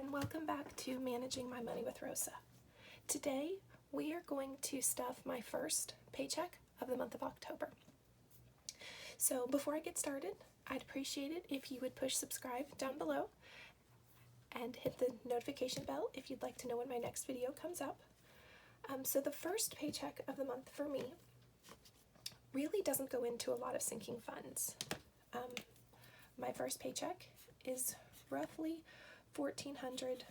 and welcome back to Managing My Money with Rosa. Today we are going to stuff my first paycheck of the month of October. So before I get started, I'd appreciate it if you would push subscribe down below and hit the notification bell if you'd like to know when my next video comes up. So the first paycheck of the month for me really doesn't go into a lot of sinking funds. My first paycheck is roughly $1,430,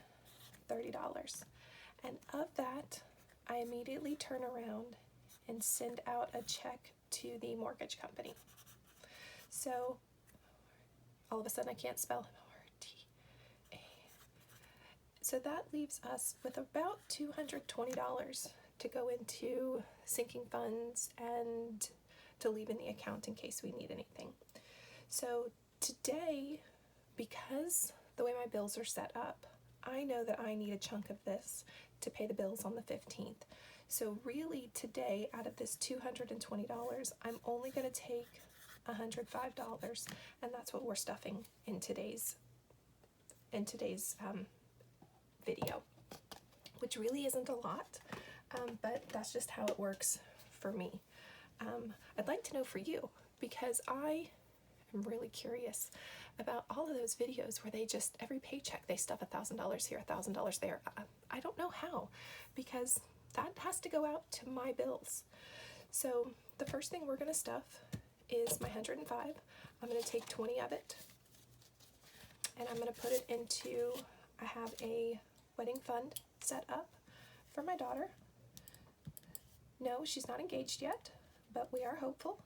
and of that I immediately turn around and send out a check to the mortgage company. So all of a sudden I can't spell R-T-A. So that leaves us with about $220 to go into sinking funds and to leave in the account in case we need anything. So today, because the way my bills are set up, I know that I need a chunk of this to pay the bills on the 15th. So really today, out of this $220, I'm only going to take $105, and that's what we're stuffing in today's video, which really isn't a lot, but that's just how it works for me. I'd like to know for you, because I am really curious about all of those videos where they just, every paycheck, they stuff $1,000 here, $1,000 there. I don't know how, because that has to go out to my bills. So the first thing we're going to stuff is my 105. I'm going to take 20 of it, and I'm going to put it into, I have a wedding fund set up for my daughter. No, she's not engaged yet, but we are hopeful.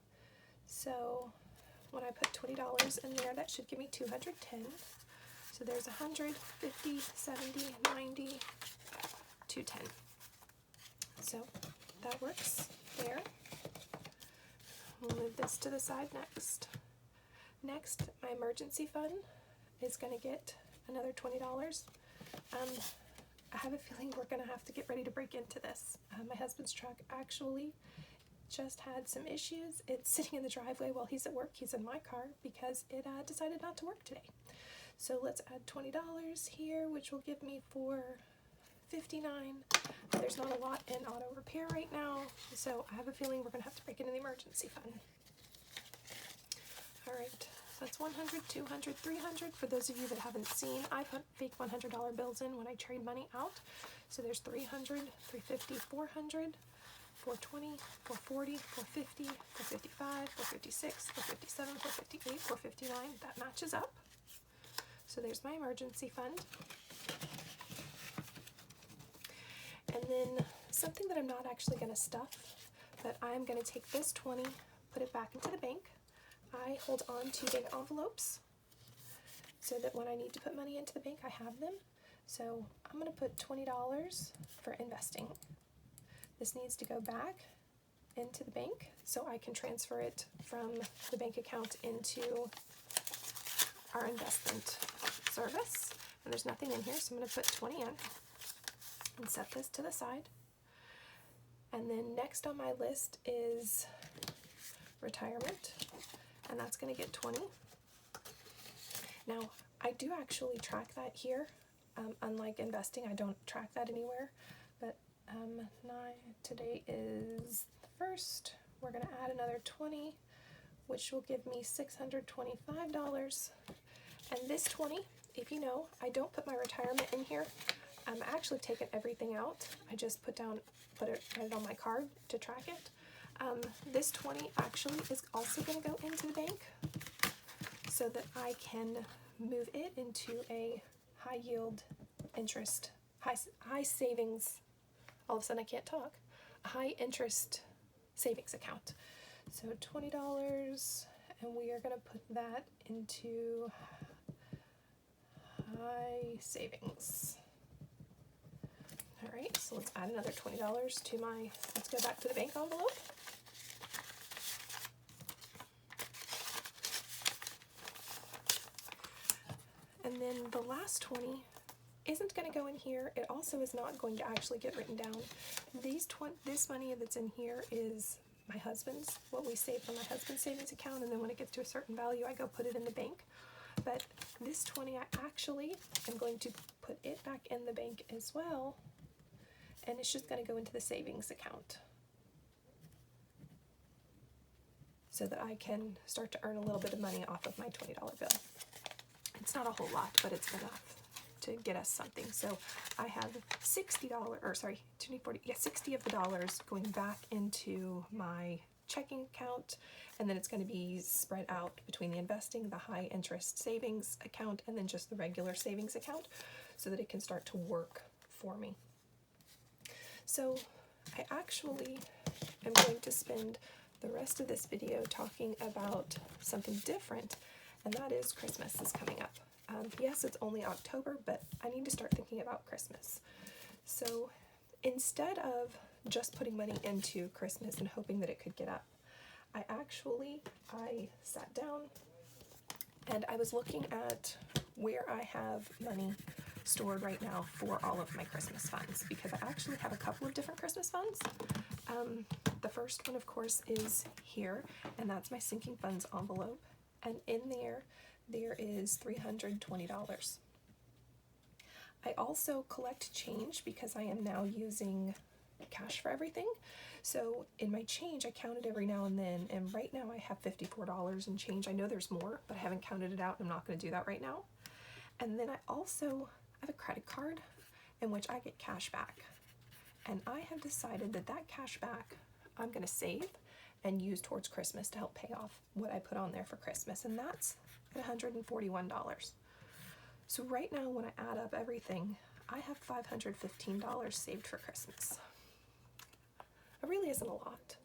So when I put $20 in there, that should give me $210. So there's 100, 50, 70, 90, 210. So that works there. We'll move this to the side next. Next, my emergency fund is going to get another $20. I have a feeling we're going to have to get ready to break into this. My husband's truck actually just had some issues. It's sitting in the driveway while he's at work. He's in my car because it decided not to work today. So let's add $20 here, which will give me $459. There's not a lot in auto repair right now, so I have a feeling we're going to have to break into the emergency fund. All right, so that's 100, 200, 300. For those of you that haven't seen, I put fake $100 bills in when I trade money out. So there's 300, 350, 400. 420, 440, 450, 455, 456, 457, 458, 459. That matches up. So there's my emergency fund. And then something that I'm not actually going to stuff, but I'm going to take this 20, put it back into the bank. I hold on to bank envelopes so that when I need to put money into the bank, I have them. So I'm going to put $20 for investing. This needs to go back into the bank so I can transfer it from the bank account into our investment service. And there's nothing in here, so I'm going to put 20 in and set this to the side. And then next on my list is retirement, and that's going to get 20. Now, I do actually track that here. Unlike investing, I don't track that anywhere, but today is the 1st. We're going to add another 20, which will give me $625. And this 20, if you know, I don't put my retirement in here. I'm actually taking everything out. I just write it on my card to track it. This 20 actually is also going to go into the bank so that I can move it into a high yield interest, high savings. All of a sudden I can't talk. A high interest savings account. So $20, and we are going to put that into high savings. All right, so let's add another $20 to let's go back to the bank envelope. And then the last 20 isn't going to go in here. It also is not going to actually get written down. This money that's in here is my husband's, what we save from my husband's savings account, and then when it gets to a certain value, I go put it in the bank. But this 20, I actually am going to put it back in the bank as well, and it's just going to go into the savings account so that I can start to earn a little bit of money off of my $20 bill. It's not a whole lot, but it's enough to get us something. So I have $60, or sorry, 20, 40, yeah, 60 of the dollars going back into my checking account, and then it's going to be spread out between the investing, the high interest savings account, and then just the regular savings account so that it can start to work for me. So I actually am going to spend the rest of this video talking about something different, and that is Christmas is coming up. Yes, it's only October, but I need to start thinking about Christmas. So instead of just putting money into Christmas and hoping that it could get up, I sat down and I was looking at where I have money stored right now for all of my Christmas funds, because I actually have a couple of different Christmas funds. The first one, of course, is here, and that's my sinking funds envelope, and in there is $320. I also collect change because I am now using cash for everything. So in my change, I count it every now and then, and right now I have $54 in change. I know there's more, but I haven't counted it out, and I'm not going to do that right now. And then I have a credit card in which I get cash back. And I have decided that cash back I'm going to save and use towards Christmas to help pay off what I put on there for Christmas, and that's at $141. So right now, when I add up everything, I have $515 saved for Christmas. It really isn't a lot.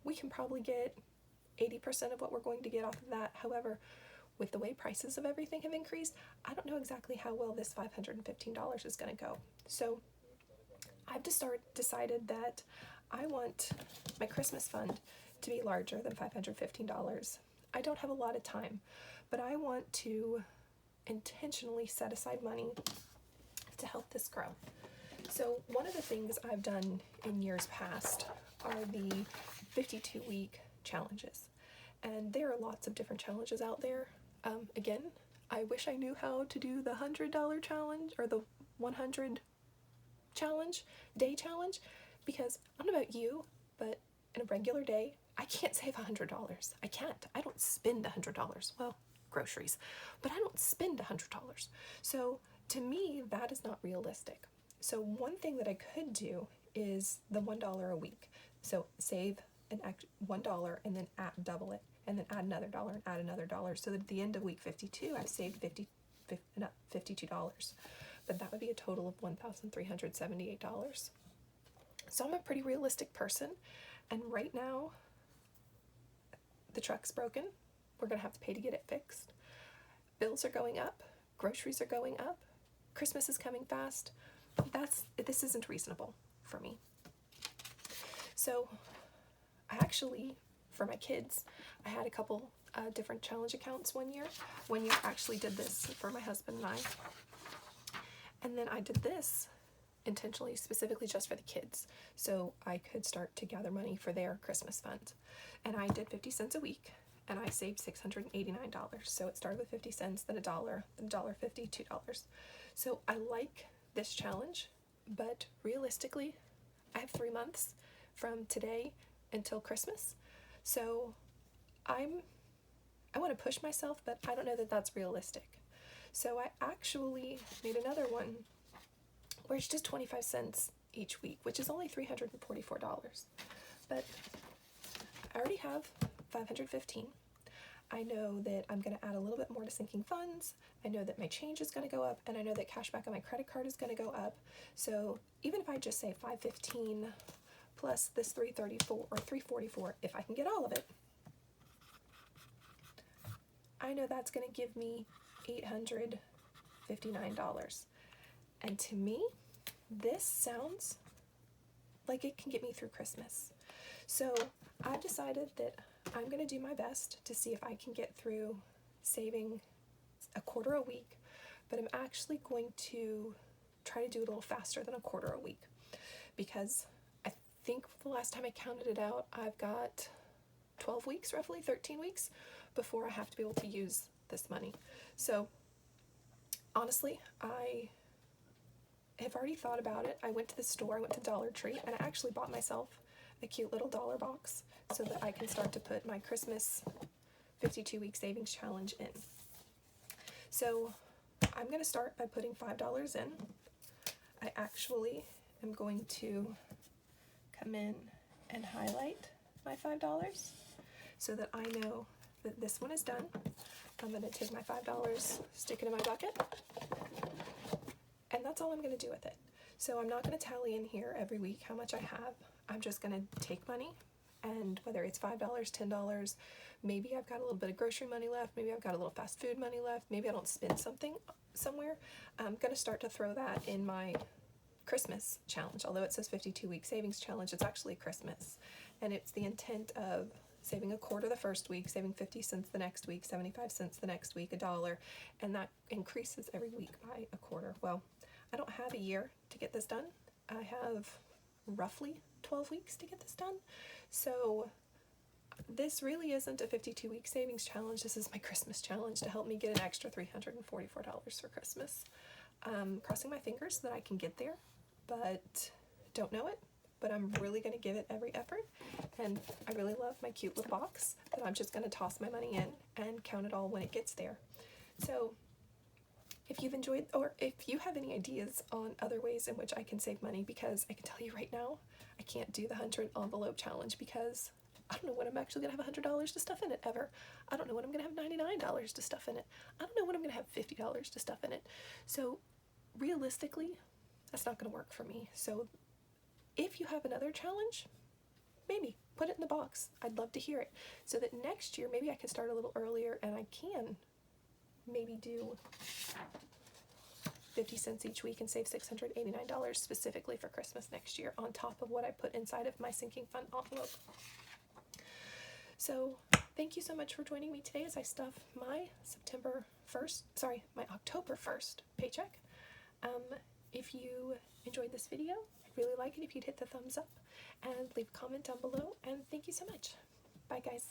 We can probably get 80% of what we're going to get off of that. However, with the way prices of everything have increased, I don't know exactly how well this $515 is going to go. So I've decided that I want my Christmas fund to be larger than $515. I don't have a lot of time, but I want to intentionally set aside money to help this grow. So one of the things I've done in years past are the 52-week challenges. And there are lots of different challenges out there. Again, I wish I knew how to do the $100 challenge or the 100 day challenge, because I don't know about you, but in a regular day, I can't save $100. I can't. I don't spend $100. Well, groceries, but I don't spend $100. So to me, that is not realistic. So one thing that I could do is the $1 a week. So save $1 and then double it, and then add another dollar and add another dollar. So that at the end of week 52, I've saved $52. But that would be a total of $1,378. So I'm a pretty realistic person, and right now the truck's broken. We're gonna have to pay to get it fixed. Bills are going up, groceries are going up, Christmas is coming fast. This isn't reasonable for me. So I actually, for my kids, I had a couple different challenge accounts one year. One year I actually did this for my husband and I. And then I did this intentionally, specifically just for the kids, so I could start to gather money for their Christmas fund. And I did 50 cents a week, and I saved $689. So it started with 50 cents, then $1, then $1.50, $2. So I like this challenge, but realistically, I have 3 months from today until Christmas. So I want to push myself, but I don't know that that's realistic. So I actually made another one where it's just 25 cents each week, which is only $344. But I already have $515. I know that I'm going to add a little bit more to sinking funds. I know that my change is going to go up, and I know that cash back on my credit card is going to go up. So even if I just say $515 plus this $334 or $344, if I can get all of it, I know that's going to give me $859. And to me, this sounds like it can get me through Christmas. So I've decided that I'm going to do my best to see if I can get through saving a quarter a week, but I'm actually going to try to do it a little faster than a quarter a week, because I think the last time I counted it out, I've got 12 weeks, roughly 13 weeks, before I have to be able to use this money. So honestly, I have already thought about it. I went to the store, I went to Dollar Tree, and I actually bought myself a cute little dollar box so that I can start to put my Christmas 52-week savings challenge in. So I'm going to start by putting $5 in. I actually am going to come in and highlight my $5 so that I know that this one is done. I'm going to take my $5, stick it in my bucket, and that's all I'm going to do with it. So I'm not going to tally in here every week how much I have. I'm just going to take money, and whether it's $5, $10, maybe I've got a little bit of grocery money left, maybe I've got a little fast food money left, maybe I don't spend something somewhere, I'm going to start to throw that in my Christmas challenge. Although it says 52-week savings challenge, it's actually Christmas, and it's the intent of saving a quarter the first week, saving 50 cents the next week, 75 cents the next week, $1, and that increases every week by a quarter. Well, I don't have a year to get this done. I have roughly 12 weeks to get this done. So this really isn't a 52-week savings challenge. This is my Christmas challenge to help me get an extra $344 for Christmas. Crossing my fingers that I can get there, but don't know it. But I'm really going to give it every effort, and I really love my cute little box that I'm just going to toss my money in and count it all when it gets there. So if you've enjoyed, or if you have any ideas on other ways in which I can save money, because I can tell you right now, I can't do the 100 envelope challenge because I don't know when I'm actually going to have $100 to stuff in it ever. I don't know when I'm going to have $99 to stuff in it. I don't know when I'm going to have $50 to stuff in it. So realistically, that's not going to work for me. So if you have another challenge, maybe put it in the box. I'd love to hear it, so that next year maybe I can start a little earlier and I can maybe do 50 cents each week and save $689 specifically for Christmas next year on top of what I put inside of my sinking fund envelope. So thank you so much for joining me today as I stuff my October 1st paycheck. If you enjoyed this video, I'd really like it if you'd hit the thumbs up and leave a comment down below, and thank you so much. Bye guys.